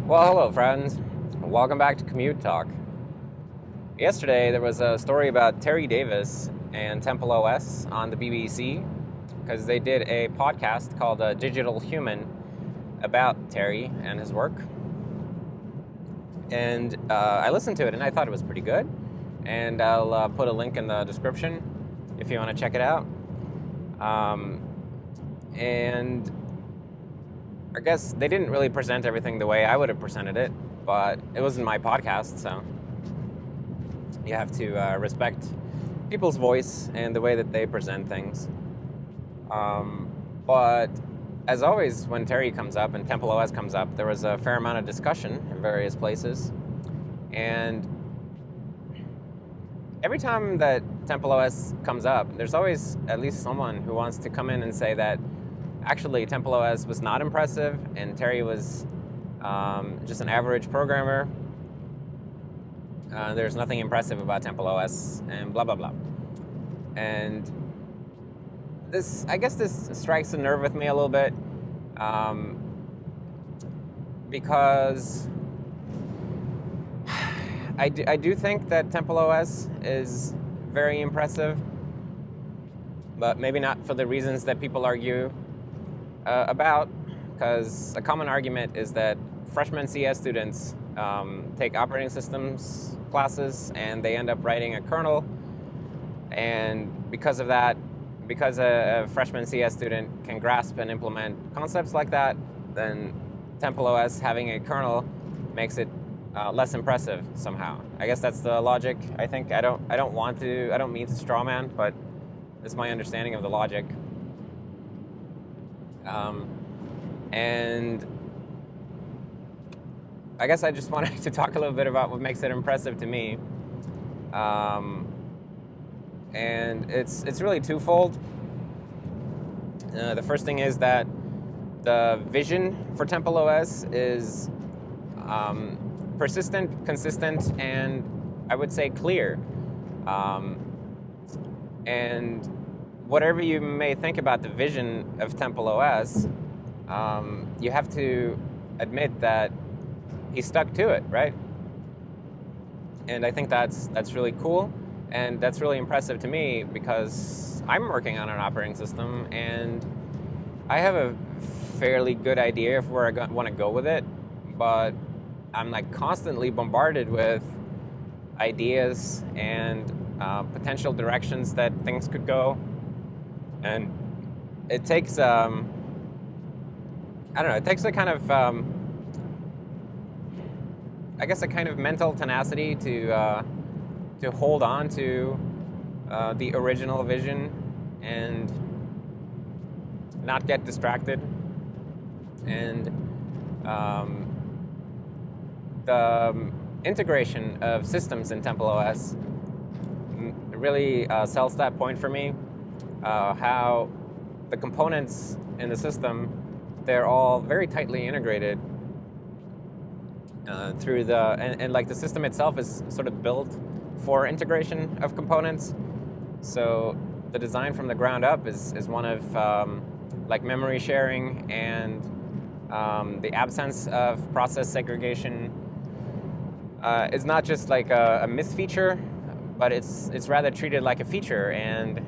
Well, hello, friends. Welcome back to Commute Talk. Yesterday, there was a story about Terry Davis and TempleOS on the BBC because they did a podcast called Digital Human about Terry and his work. And I listened to it and I thought it was pretty good. And I'll put a link in the description if you want to check it out. And I guess they didn't really present everything the way I would have presented it, but it wasn't my podcast, so you have to respect people's voice and the way that they present things. But as always, when Terry comes up and TempleOS comes up, there was a fair amount of discussion in various places. And every time that TempleOS comes up, there's always at least someone who wants to come in and say that actually TempleOS was not impressive and Terry was just an average programmer. There's nothing impressive about TempleOS and blah, blah, blah. And I guess this strikes a nerve with me a little bit because I do think that TempleOS is very impressive, but maybe not for the reasons that people argue about, because a common argument is that freshman CS students take operating systems classes and they end up writing a kernel, and because of that, because a freshman CS student can grasp and implement concepts like that, then TempleOS having a kernel makes it less impressive somehow. I guess that's the logic. I think I don't mean to strawman, but it's my understanding of the logic. And I guess I just wanted to talk a little bit about what makes it impressive to me. And it's really twofold. The first thing is that the vision for TempleOS is persistent, consistent, and I would say clear. And whatever you may think about the vision of TempleOS, you have to admit that he stuck to it, right? And I think that's really cool, and that's really impressive to me because I'm working on an operating system and I have a fairly good idea of where I want to go with it, but I'm like constantly bombarded with ideas and potential directions that things could go. And it takes, it takes a kind of, I guess a kind of mental tenacity to hold on to the original vision and not get distracted. And the integration of systems in TempleOS really sells that point for me. How the components in the system, they're all very tightly integrated through and like the system itself is sort of built for integration of components. So the design from the ground up is one of like memory sharing and the absence of process segregation is not just like a misfeature, but it's rather treated like a feature, and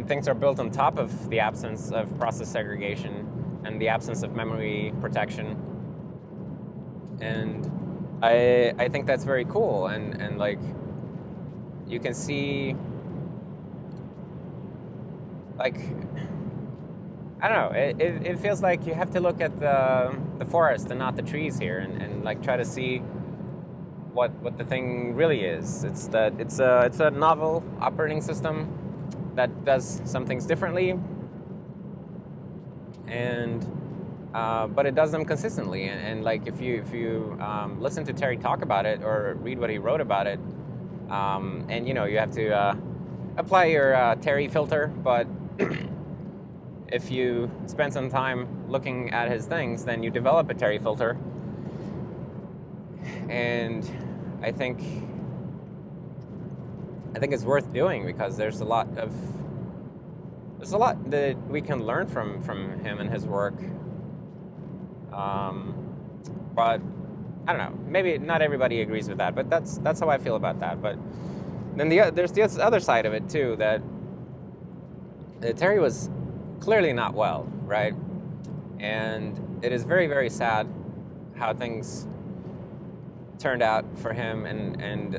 things are built on top of the absence of process segregation and the absence of memory protection. And I think that's very cool, and like you can see, like, I don't know, it feels like you have to look at the forest and not the trees here, and like try to see what the thing really is. It's a novel operating system that does some things differently, and but it does them consistently. And like if you listen to Terry talk about it or read what he wrote about it, and you have to apply your Terry filter, but if you spend some time looking at his things, then you develop a Terry filter. And I think it's worth doing because there's a lot that we can learn from him and his work. But I don't know. Maybe not everybody agrees with that, but that's how I feel about that. But then there's the other side of it too, that Terry was clearly not well, right? And it is very, very sad how things turned out for him, and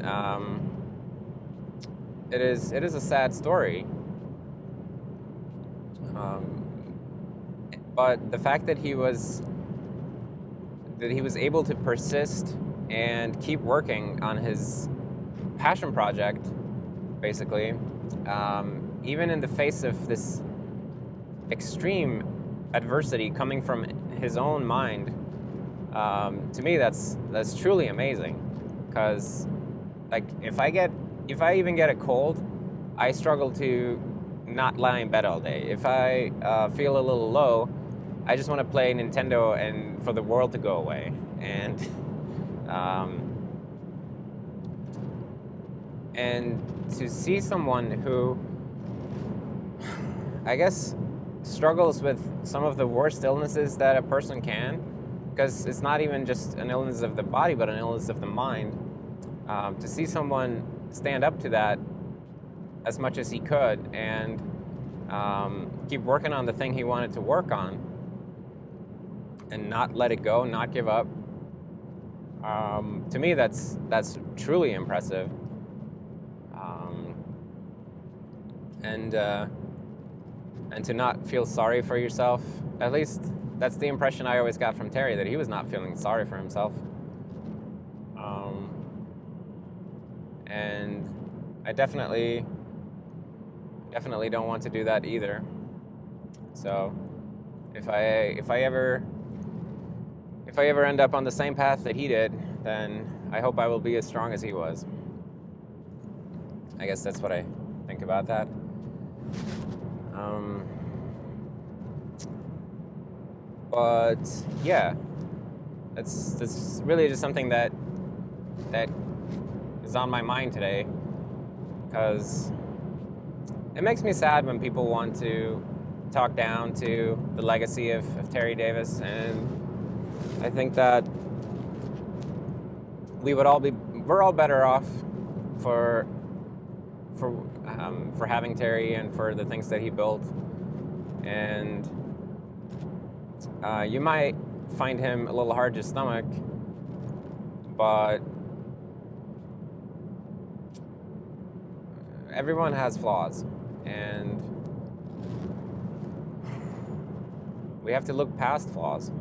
it is a sad story. But the fact that he was able to persist and keep working on his passion project, basically, even in the face of this extreme adversity coming from his own mind, to me that's truly amazing. Because, like, if I even get a cold, I struggle to not lie in bed all day. If I feel a little low, I just want to play Nintendo and for the world to go away. And to see someone who, I guess, struggles with some of the worst illnesses that a person can, because it's not even just an illness of the body, but an illness of the mind. To see someone stand up to that as much as he could and keep working on the thing he wanted to work on and not let it go, not give up. To me, that's truly impressive. And to not feel sorry for yourself, at least that's the impression I always got from Terry, that he was not feeling sorry for himself. And I definitely don't want to do that either. So if I ever end up on the same path that he did, then I hope I will be as strong as he was. I guess that's what I think about that. But yeah, that's really just something that is on my mind today, because it makes me sad when people want to talk down to the legacy of Terry Davis, and I think that we're all better off for having Terry and for the things that he built. And you might find him a little hard to stomach, but everyone has flaws, and we have to look past flaws.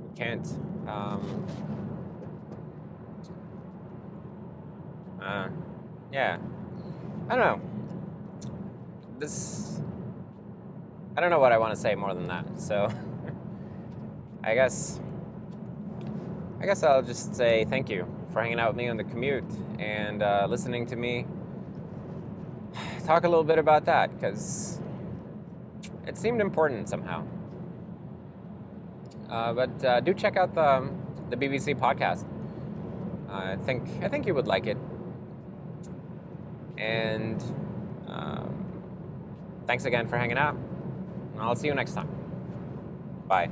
We can't yeah, I don't know. I don't know what I want to say more than that. So I guess I'll just say thank you for hanging out with me on the commute and listening to me talk a little bit about that, because it seemed important somehow. But do check out the BBC podcast. I think you would like it. And thanks again for hanging out. I'll see you next time. Bye.